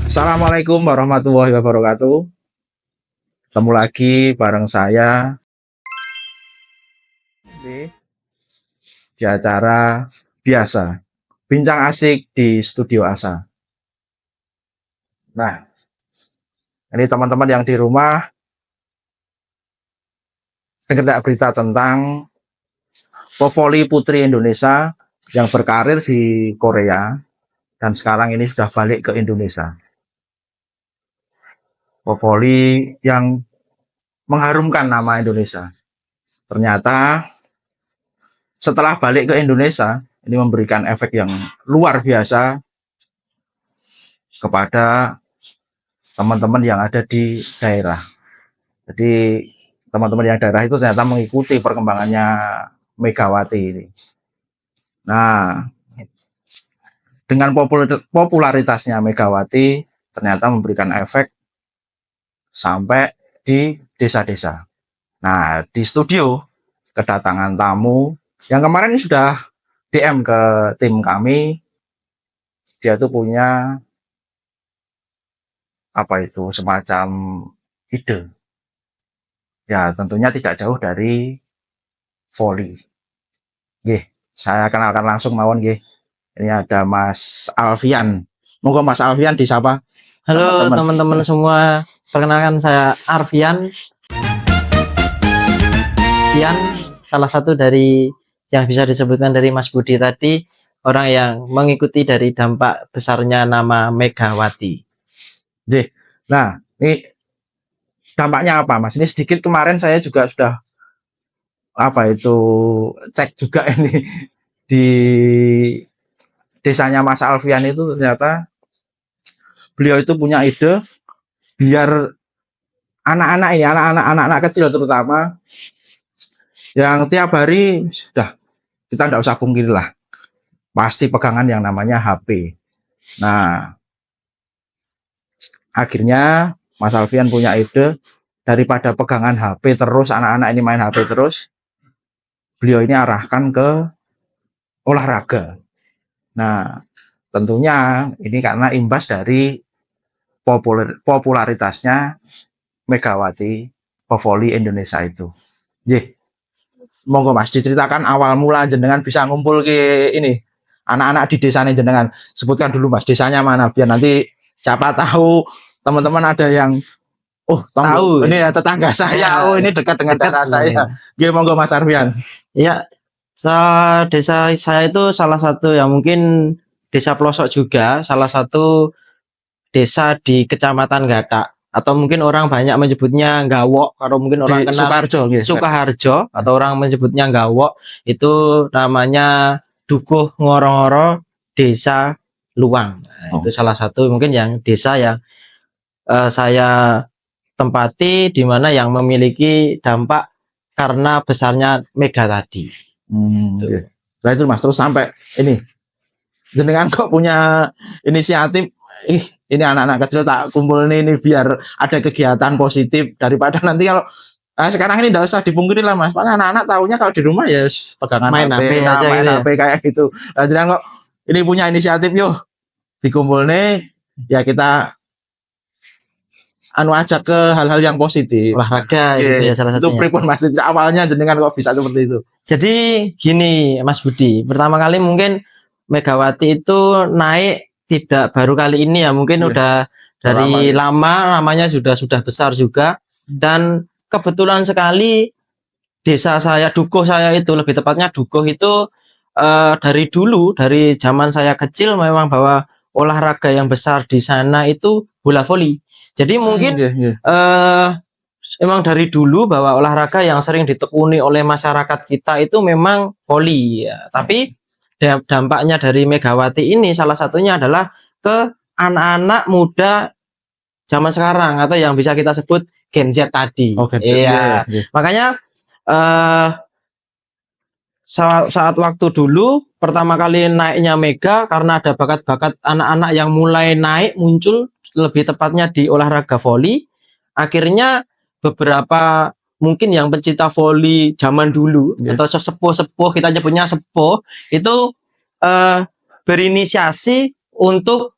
Assalamualaikum warahmatullahi wabarakatuh. Ketemu lagi bareng saya di acara biasa, bincang asik di Studio Asa. Nah, ini teman-teman yang di rumah dengar berita tentang pevoli putri Indonesia yang berkarir di Korea dan sekarang ini sudah balik ke Indonesia. Pevoli yang mengharumkan nama Indonesia. Ternyata setelah balik ke Indonesia, ini memberikan efek yang luar biasa kepada teman-teman yang ada di daerah. Jadi teman-teman yang daerah itu ternyata mengikuti perkembangannya Megawati ini. Nah, dengan popularitasnya Megawati ternyata memberikan efek sampai di desa-desa. Nah, di studio kedatangan tamu yang kemarin ini sudah DM ke tim kami. Dia tuh punya apa itu, semacam ide. Ya, tentunya tidak jauh dari voli. Nggih, saya kenalkan langsung mawon nggih. Ini ada Mas Alfian. Monggo Mas Alfian disapa. Halo teman-teman semua. Perkenalkan saya Arfian. Salah satu dari yang bisa disebutkan dari Mas Budi tadi, orang yang mengikuti dari dampak besarnya nama Megawati. Nah, ini dampaknya apa Mas? Ini sedikit kemarin saya juga sudah apa itu cek juga ini di desanya Mas Alfian itu ternyata beliau itu punya ide biar anak-anak ini, anak-anak kecil terutama yang tiap hari sudah, kita tidak usah pungkiri lah, pasti pegangan yang namanya HP. Nah, akhirnya Mas Alfian punya ide, daripada pegangan HP terus, anak-anak ini main HP terus, beliau ini arahkan ke olahraga. Nah, tentunya ini karena imbas dari popularitasnya Megawati pevoli Indonesia itu. Monggo Mas diceritakan awal mula jenengan bisa ngumpul ke ini anak-anak di desanya jenengan. Sebutkan dulu Mas, desanya mana biar nanti siapa tahu teman-teman ada yang tahu ini ya tetangga saya, ini dekat dengan daerah saya. Nggih, monggo Mas Arfian. Ya, desa saya itu salah satu yang mungkin desa pelosok juga, salah satu desa di Kecamatan Gatak, atau mungkin orang banyak menyebutnya Gawok, kalau mungkin orang kenal Sukaharjo, atau orang menyebutnya Gawok. Itu namanya Dukuh Ngoro-ngoro Desa Luang. Itu salah satu mungkin yang desa yang saya tempati, di mana yang memiliki dampak karena besarnya Mega tadi. Nah itu Mas, terus sampai ini jenengan kok punya inisiatif, ini anak-anak kecil tak kumpul ini biar ada kegiatan positif, daripada nanti kalau sekarang ini tidak usah dipungkiri lah Mas, karena anak-anak tahunya kalau di rumah ya pegangan main HP aja main gitu HP kayak gitu. Nah, jenengan kok ini punya inisiatif, yuk dikumpul nih ya kita ajak ke hal-hal yang positif, olahraga gitu ya salah satunya. Itu pripun Mas, awalnya jenengan kok bisa seperti itu? Jadi gini Mas Budi, pertama kali mungkin Megawati itu naik tidak baru kali ini ya, mungkin udah dari lama, namanya sudah besar juga. Dan kebetulan sekali desa saya, Dukuh saya itu, lebih tepatnya Dukuh itu dari dulu, dari zaman saya kecil memang bahwa olahraga yang besar di sana itu bola voli. Jadi mungkin memang dari dulu bahwa olahraga yang sering ditekuni oleh masyarakat kita itu memang voli ya. Tapi dampaknya dari Megawati ini salah satunya adalah ke anak-anak muda zaman sekarang, atau yang bisa kita sebut Gen Z tadi. Iya. Makanya saat waktu dulu pertama kali naiknya Mega, karena ada bakat-bakat anak-anak yang mulai naik muncul, lebih tepatnya di olahraga voli. Akhirnya beberapa mungkin yang pencinta voli zaman dulu Iya. atau sesepuh-sepuh, kita nyebutnya sepuh, itu berinisiasi untuk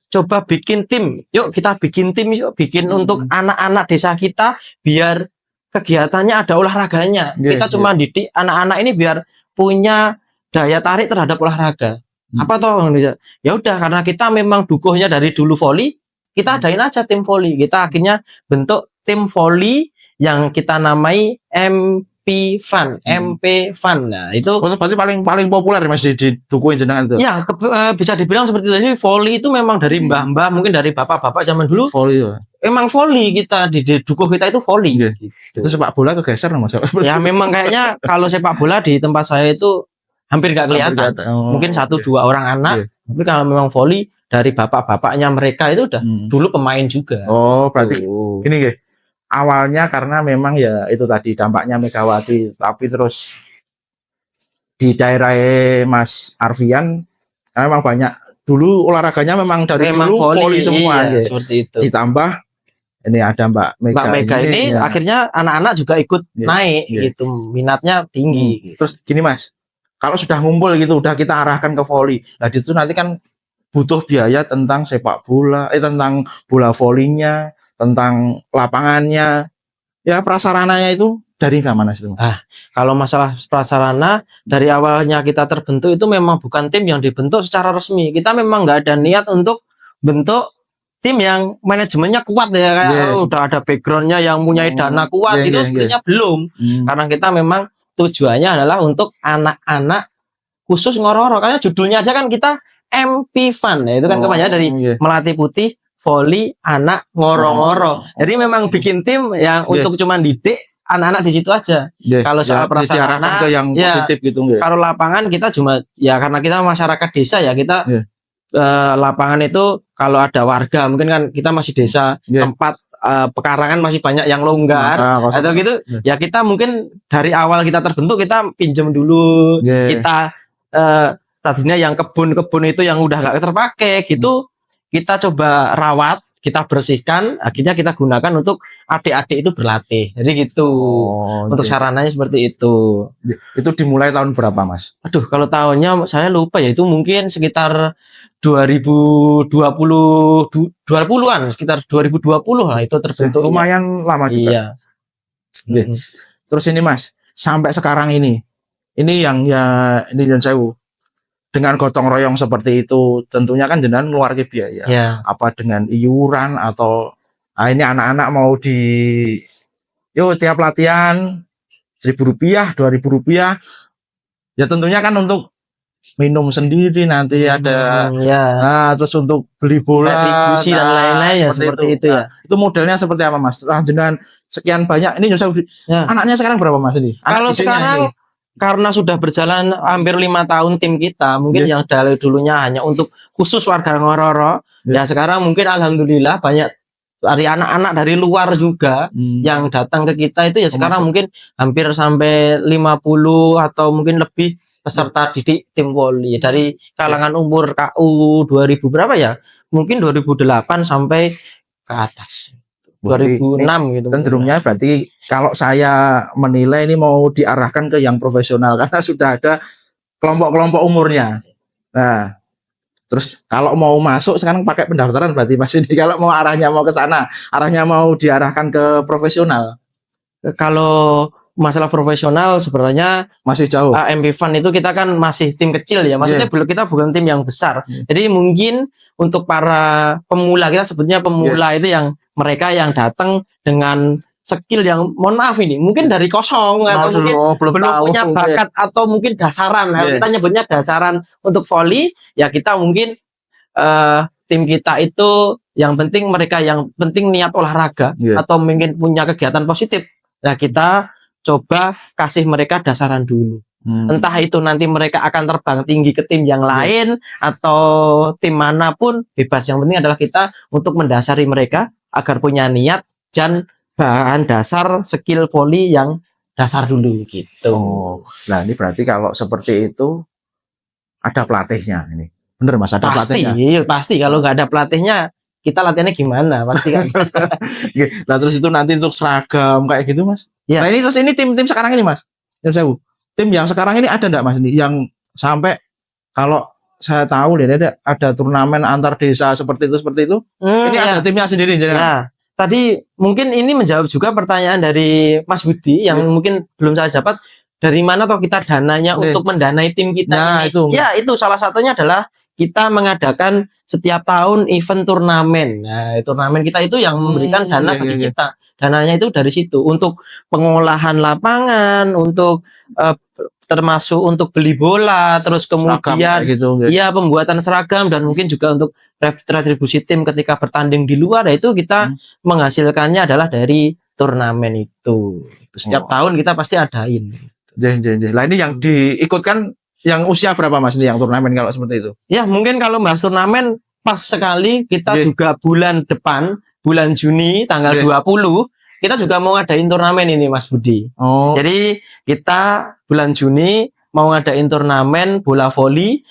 coba bikin tim. Yuk kita bikin tim, yuk bikin untuk anak-anak desa kita biar kegiatannya ada olahraganya. Iya, Kita cuma didik anak-anak ini biar punya daya tarik terhadap olahraga. Apa toh? Ya udah, karena kita memang dukuhnya dari dulu voli, kita adain aja tim voli. Kita akhirnya bentuk tim voli yang kita namai MP Fun, MP Fun. Nah, itu Oh, berarti paling populer Mas di dukuhin jenengan itu. ya bisa dibilang seperti itu. Jadi voli itu memang dari mbah-mbah, mungkin dari bapak-bapak zaman dulu, Voli ya. emang voli kita di dukuh kita itu voli. Iya. Gitu. Itu sepak bola kegeser Mas. Ya memang kayaknya kalau sepak bola di tempat saya itu hampir nggak kelihatan. Oh, Mungkin satu oke. dua orang anak. Iya. Tapi kalau memang voli dari bapak-bapaknya mereka itu udah dulu pemain juga. Oh, berarti Tuh. gini guys. Awalnya karena memang ya itu tadi dampaknya Megawati, tapi terus di daerah Mas Arfian memang banyak dulu olahraganya memang dari Memang dulu voli semua iya, ya. seperti itu. Ditambah ini ada Mbak Mega, Mbak Mega ini ya. akhirnya anak-anak juga ikut Iya, naik iya. gitu, minatnya tinggi. Gitu. Terus gini Mas, kalau sudah ngumpul gitu udah kita arahkan ke voli. Nah, itu nanti kan butuh biaya tentang sepak bola, tentang bola volinya, tentang lapangannya. Ya prasarananya itu dari mana itu? Kalau masalah prasarana, dari awalnya kita terbentuk itu memang bukan tim yang dibentuk secara resmi. Kita memang nggak ada niat untuk bentuk tim yang manajemennya kuat ya, kayak Yeah. udah ada backgroundnya yang punya dana kuat, Yeah, itu yeah, sepertinya belum. Karena kita memang tujuannya adalah untuk anak-anak khusus Ngororo. Karena judulnya aja kan kita MP Fun, ya itu kan kepanjangan dari Iya. Melati Putih Voli Anak Ngoro-ngoro. Jadi memang bikin tim yang untuk cuman didik anak-anak di situ aja. Yeah. Kalau soal prasarana, diarahkan ke yang ya, positif gitu nggak? kalau lapangan kita cuma ya karena kita masyarakat desa ya kita Yeah. lapangan itu kalau ada warga mungkin kan kita masih desa Yeah. tempat pekarangan masih banyak yang longgar atau gitu ya kita mungkin dari awal kita terbentuk kita pinjam dulu. Yeah. Kita tadinya yang kebun-kebun itu yang udah nggak terpakai gitu kita coba rawat, kita bersihkan, akhirnya kita gunakan untuk adik-adik itu berlatih. Jadi gitu. Untuk sarananya seperti itu. Itu dimulai tahun berapa, Mas? Aduh, kalau tahunnya saya lupa ya, itu mungkin sekitar 2020-an, sekitar 2020 lah itu terbentuk. Lumayan lama juga. Iya. Terus ini Mas, sampai sekarang ini yang sewu. Dengan gotong royong seperti itu, tentunya kan jenengan ngeluarke biaya. Ya. Apa dengan iuran atau ini anak-anak mau tiap latihan Rp1.000, Rp2.000. Ya tentunya kan untuk minum sendiri nanti ada. Terus untuk beli bola, retribusi dan lain-lain ya seperti itu ya. Itu modelnya seperti apa Mas? Jenengan sekian banyak ini anaknya sekarang berapa Mas ini? Kalau sekarang karena sudah berjalan hampir 5 tahun tim kita, mungkin yang dari dulunya hanya untuk khusus warga Ngororo, ya sekarang mungkin alhamdulillah banyak dari anak-anak dari luar juga yang datang ke kita itu ya sekarang mungkin hampir sampai 50 atau mungkin lebih peserta didik tim voli dari kalangan umur KU 2000 berapa ya? Mungkin 2008 sampai ke atas. 2006 gitu. Cenderungnya berarti kalau saya menilai ini mau diarahkan ke yang profesional karena sudah ada kelompok-kelompok umurnya. Nah, terus kalau mau masuk sekarang pakai pendaftaran berarti Mas ini kalau mau arahnya mau ke sana, arahnya mau diarahkan ke profesional. Kalau masalah profesional sebenarnya masih jauh. MP Fun itu kita kan masih tim kecil ya. Maksudnya kita bukan tim yang besar. Jadi mungkin untuk para pemula, kita sebutnya pemula itu yang mereka yang datang dengan skill yang mohon maaf ini mungkin dari kosong atau mungkin belum punya bakat atau mungkin dasaran. Kita nyebutnya dasaran untuk voli ya kita mungkin tim kita itu yang penting mereka yang penting niat olahraga atau mungkin punya kegiatan positif. Nah kita coba kasih mereka dasaran dulu. Entah itu nanti mereka akan terbang tinggi ke tim yang lain atau tim manapun bebas. Yang penting adalah kita untuk mendasari mereka agar punya niat dan bahan dasar skill voli yang dasar dulu gitu. Nah ini berarti kalau seperti itu ada pelatihnya ini. Bener Mas, ada pelatihnya? Pasti kalau nggak ada pelatihnya kita latihannya gimana pasti kan. Oke. Nah terus itu nanti untuk seragam kayak gitu Mas. Iya. Nah ini terus ini tim sekarang ini Mas. Tim yang sekarang ini ada enggak Mas ini yang sampai kalau saya tahu deh ada turnamen antar desa seperti itu. Ini Ya. ada timnya sendiri jadi. Ya, tadi mungkin ini menjawab juga pertanyaan dari Mas Budi yang mungkin belum saya dapat, dari mana toh kita dananya Oke. untuk mendanai tim kita Nah, ini. itu. Ya, itu salah satunya adalah kita mengadakan setiap tahun event turnamen. Nah, turnamen kita itu yang memberikan dana Iya, bagi iya. kita. Dananya itu dari situ untuk pengolahan lapangan, untuk termasuk untuk beli bola, terus Seragam kemudian kayak gitu. Oke. ya pembuatan seragam dan mungkin juga untuk retribusi tim ketika bertanding di luar, itu kita menghasilkannya adalah dari turnamen itu. Setiap tahun kita pasti adain. Lah ini yang diikutkan yang usia berapa Mas ini yang turnamen kalau seperti itu? Ya mungkin kalau bahas turnamen pas sekali kita Oke. juga bulan depan, bulan Juni tanggal Oke. 20 kita juga mau ngadain turnamen ini Mas Budi. Oh. Jadi kita bulan Juni mau ngadain turnamen bola voli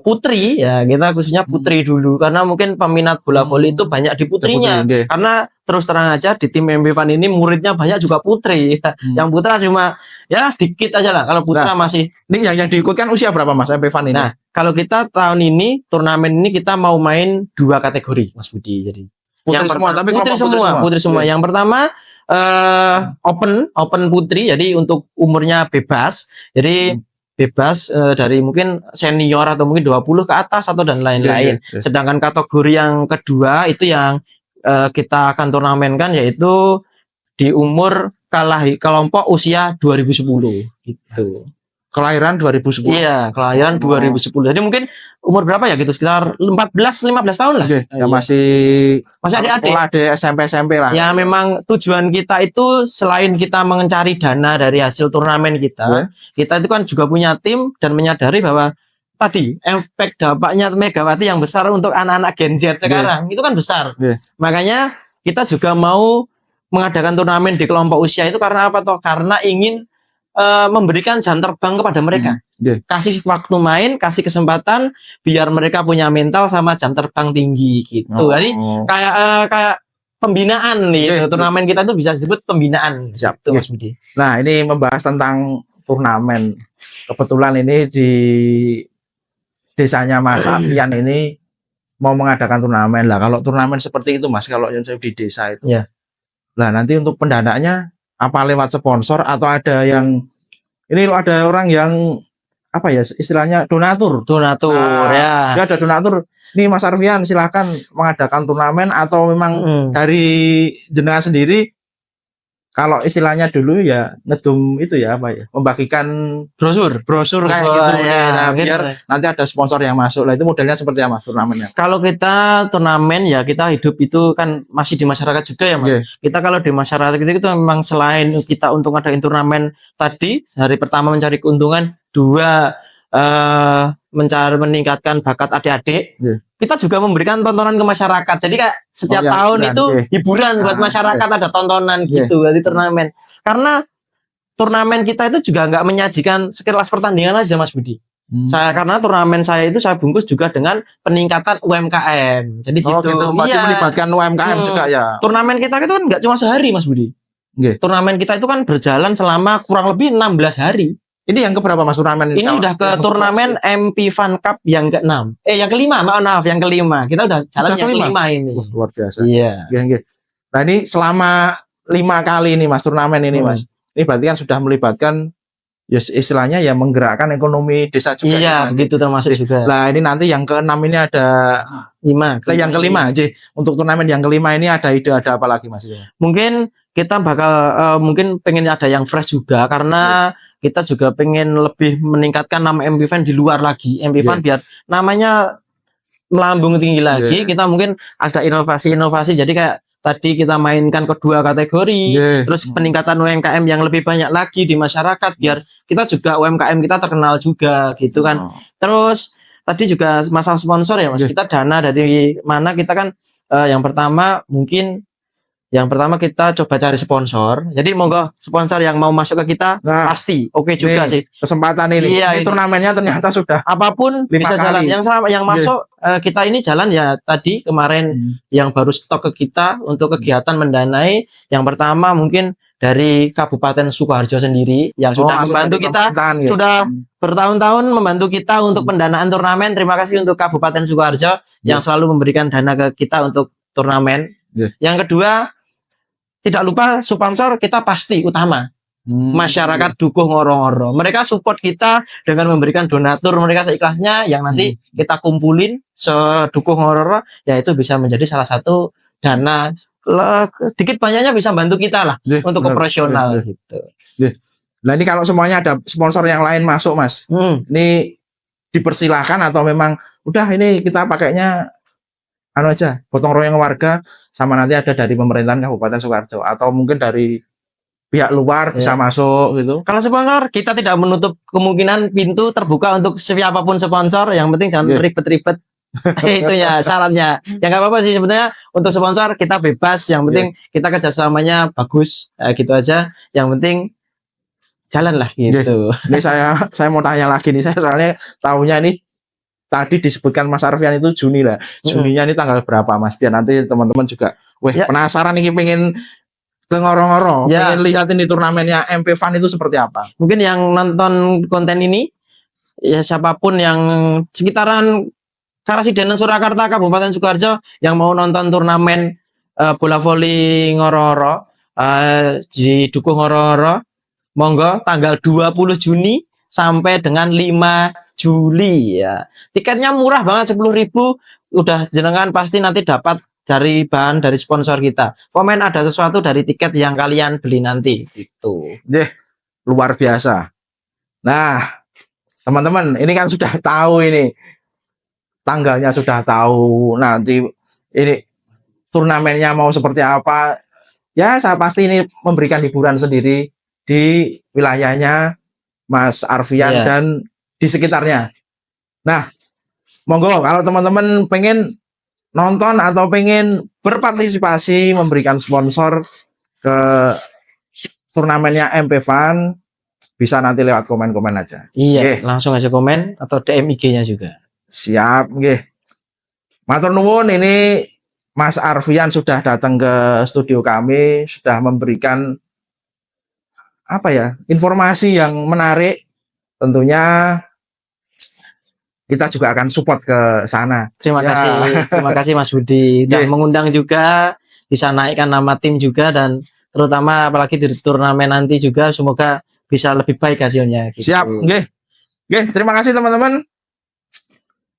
putri ya, kita khususnya putri dulu karena mungkin peminat bola voli itu banyak di putrinya. Putri, Karena terus terang aja di tim MP Fan ini muridnya banyak juga putri. Yang putra cuma ya dikit aja lah. Kalau putra masih. Ini yang diikutkan usia berapa Mas MP Fan ini? Nah, kalau kita tahun ini turnamen ini kita mau main 2 kategori Mas Budi. Jadi Putri semua, tapi putri semua. Yang pertama open putri, jadi untuk umurnya bebas. Jadi bebas dari mungkin senior atau mungkin 20 ke atas atau dan lain-lain. Sedangkan kategori yang kedua itu yang kita akan turnamenkan yaitu di umur kelompok usia 2010 gitu. Kelahiran 2010. Iya, kelahiran 2010. Jadi mungkin umur berapa ya gitu, sekitar 14-15 tahun lah. Ya masih adik-adik. Sekolah di SMP lah. Ya memang tujuan kita itu selain kita mencari dana dari hasil turnamen kita, kita itu kan juga punya tim dan menyadari bahwa tadi efek dampaknya Megawati yang besar untuk anak-anak Gen Z sekarang itu kan besar. Makanya kita juga mau mengadakan turnamen di kelompok usia itu karena apa toh? Karena ingin memberikan jam terbang kepada mereka. Kasih waktu main, kasih kesempatan biar mereka punya mental sama jam terbang tinggi gitu. Jadi kayak pembinaan nih. Turnamen kita itu bisa disebut pembinaan. Siap. Gitu, Mas Budi. Nah, ini membahas tentang turnamen. Kebetulan ini di desanya Mas Arfian ini mau mengadakan turnamen lah. Kalau turnamen seperti itu Mas, kalau yang di desa itu. Nah, nanti untuk pendanaannya apa lewat sponsor atau ada yang ini ada orang yang apa ya istilahnya donatur ya ada donatur nih Mas Arfian silakan mengadakan turnamen atau memang dari jenengan sendiri kalau istilahnya dulu ya ngedum itu ya apa ya membagikan brosur kayak gitu ya, biar nanti ada sponsor yang masuk lah. Itu modelnya seperti apa turnamennya? Kalau kita turnamen ya kita hidup itu kan masih di masyarakat juga ya Mas. Kita kalau di masyarakat itu memang selain kita untuk ngadain turnamen tadi hari pertama mencari keuntungan, 2 mencari meningkatkan bakat adik-adik, kita juga memberikan tontonan ke masyarakat. Jadi kayak setiap tahun itu hiburan buat masyarakat, ada tontonan gitu di turnamen. Karena turnamen kita itu juga nggak menyajikan sekelas pertandingan aja Mas Budi. Karena turnamen saya itu saya bungkus juga dengan peningkatan UMKM. Jadi gitu. Masih melibatkan UMKM juga ya. Turnamen kita itu kan nggak cuma sehari Mas Budi. Turnamen kita itu kan berjalan selama kurang lebih 16 hari. Ini yang keberapa Mas turnamen ini? Ini udah ke turnamen MP Fan Cup yang ke-6. Yang kelima, maaf, yang kelima. Kita udah jalan yang kelima ini. Luar biasa. Iya. Nah, ini selama 5 kali ini Mas turnamen ini Mas. Ini berarti kan sudah melibatkan ya istilahnya ya menggerakkan ekonomi desa juga. Iya, begitu termasuk juga. Nah, ini nanti yang ke-6 ini ada 5. Yang kelima aja. Untuk turnamen yang kelima ini ada ide ada apa lagi Mas? Mungkin kita bakal mungkin pengen ada yang fresh juga karena kita juga pengen lebih meningkatkan nama MP Fan di luar lagi. MP Fan biar namanya melambung tinggi lagi. Kita mungkin ada inovasi-inovasi. Jadi kayak tadi kita mainkan kedua kategori, terus peningkatan UMKM yang lebih banyak lagi di masyarakat biar kita juga UMKM kita terkenal juga gitu kan. Terus tadi juga masalah sponsor ya Mas. Kita dana dari mana kita kan yang pertama mungkin Yang pertama kita coba cari sponsor. Jadi monggo sponsor yang mau masuk ke kita Nah, pasti oke juga nih, sih. kesempatan ini. Iya, Ini ini. turnamennya ternyata sudah Apapun 5 bisa jalan. kali. Yang sama, yang Iya. masuk kita ini jalan ya tadi kemarin yang baru stok ke kita untuk kegiatan mendanai. Yang pertama mungkin dari Kabupaten Sukoharjo sendiri yang sudah langsung membantu dari kita, pemerintahan, gitu. sudah bertahun-tahun membantu kita untuk pendanaan turnamen. Terima kasih untuk Kabupaten Sukoharjo yang selalu memberikan dana ke kita untuk turnamen. Iya. Yang kedua, tidak lupa sponsor kita pasti utama. Masyarakat dukung ngoro-ngoro. Mereka support kita dengan memberikan donatur mereka seikhlasnya yang nanti kita kumpulin sedukung ngoro-ngoro, ya itu bisa menjadi salah satu dana dikit banyaknya bisa bantu kita lah Iya, untuk benar. operasional Iya, iya. gitu. Nah ini kalau semuanya ada sponsor yang lain masuk Mas, ini dipersilahkan atau memang udah ini kita pakainya anu aja, gotong royong warga sama nanti ada dari pemerintahan Kabupaten Sukoharjo atau mungkin dari pihak luar bisa masuk gitu. Kalau sponsor kita tidak menutup kemungkinan pintu terbuka untuk siapapun sponsor, yang penting jangan ribet-ribet. Itu ya syaratnya. Ya nggak apa-apa sih sebenarnya, untuk sponsor kita bebas, yang penting kita kerjasamanya bagus, gitu aja. Yang penting jalan lah gitu. Ini saya mau tanya lagi nih, saya soalnya tahunya ini tadi disebutkan Mas Arfian itu Juni lah. Juninya ini tanggal berapa Mas? Biar nanti teman-teman juga penasaran nih, pengen ke ngoro-ngoro, pengen lihat ini turnamennya MP Fun itu seperti apa. Mungkin yang nonton konten ini ya siapapun yang sekitaran Karasidenan Surakarta Kabupaten Sukoharjo yang mau nonton turnamen bola voli ngoro-ngoro, didukung ngoro-ngoro, monggo tanggal 20 Juni sampai dengan 5 Juli ya. Tiketnya murah banget, 10.000 udah jenengan pasti nanti dapat dari bahan dari sponsor kita. Komen ada sesuatu dari tiket yang kalian beli nanti gitu. Luar biasa. Nah, teman-teman, ini kan sudah tahu ini. Tanggalnya sudah tahu, nanti ini turnamennya mau seperti apa. Ya, saya pasti ini memberikan hiburan sendiri di wilayahnya Mas Arfian dan di sekitarnya. Nah, monggo kalau teman-teman pengen nonton atau pengen berpartisipasi memberikan sponsor ke turnamennya MP Fun, bisa nanti lewat komen-komen aja. Iya, langsung aja komen atau DM IG-nya juga. Siap, nggih. Matur nuwun, ini Mas Arfian sudah datang ke studio kami, sudah memberikan apa ya, informasi yang menarik. Tentunya kita juga akan support ke sana. Terima kasih Mas Budi udah mengundang juga, bisa naikkan nama tim juga, dan terutama apalagi di turnamen nanti juga semoga bisa lebih baik hasilnya gitu. Siap, nggih. Nggih, terima kasih teman-teman.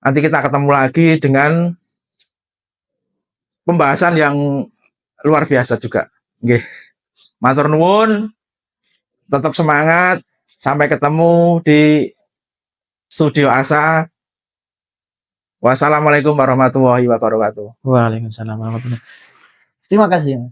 Nanti kita ketemu lagi dengan pembahasan yang luar biasa juga. Nggih. Matur nuwun. Tetap semangat. Sampai ketemu di Studio Asa. Wassalamualaikum warahmatullahi wabarakatuh. Waalaikumsalam warahmatullahi wabarakatuh. Terima kasih.